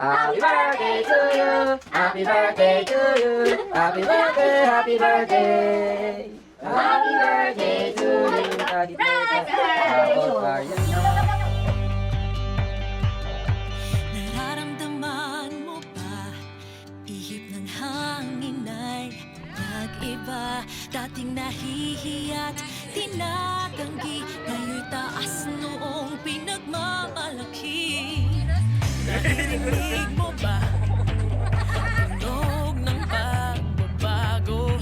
Happy birthday to you. Happy birthday to you. Happy birthday, happy birthday. Happy birthday to you. Happy birthday. Nararamdaman mo ba? Ihip ng hangin ay nag-iba. Dating nahihiya't tinatanggi, ngayon'y taas noong pinagmamalaki. Narinig mo ba? Tunog ng pagbabago.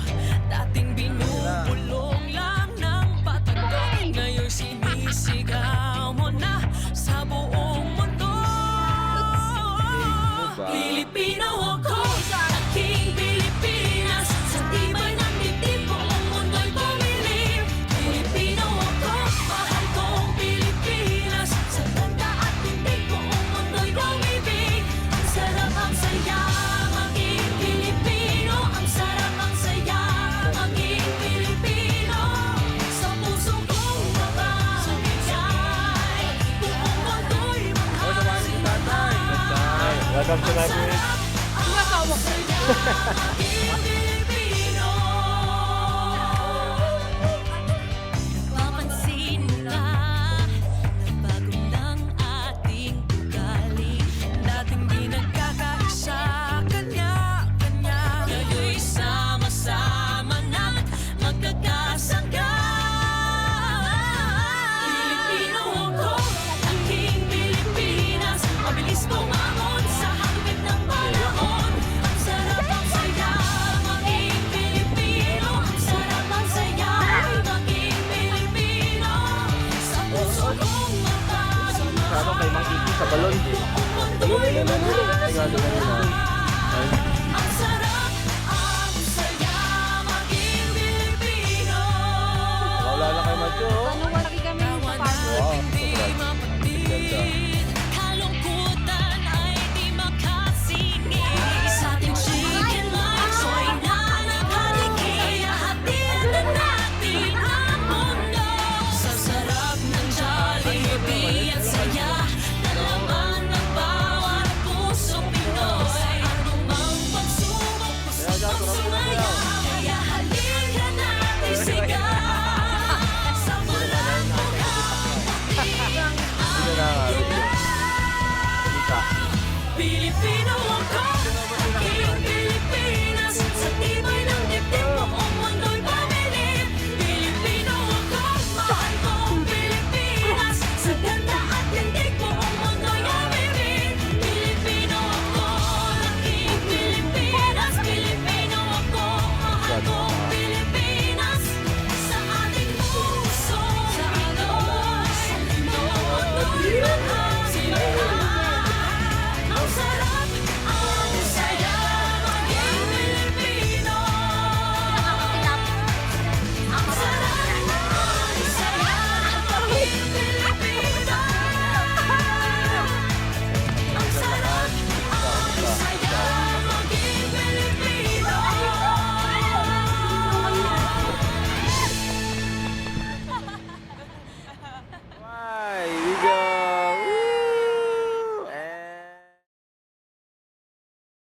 Dating binubulong lang ng patago, ngayon'y sinisigaw mo na sa buong mundo. Pilipino ako, aking Pilipinas, sa tibay ng dibdib buong mundo'y bumilib. Pilipino ako, mahal kong Pilipinas, sa ganda at tindig buong mundo'y lumibig. Ang sarap ang saya, maging Pilipino. Ang sarap ang saya, maging Pilipino. Sa puso kong mababigay, buong mundo'y mahal. Welcome to my village. Napapansin mo na nagbago ng ating ugali. Dating di nagkakaisa, kanya-kanya, ngayon'y sama-sama na't magkakasangga. Pilipino ako, aking Pilipinas, mabilis bumangon sa hagwit ng panahon. Ang sarap ang saya, maging Pilipino. Ang sarap ang saya, maging Pilipino. Sa puso kong mapagmahal, Kay Mang Iki sa balon. buong mundo'y mahal.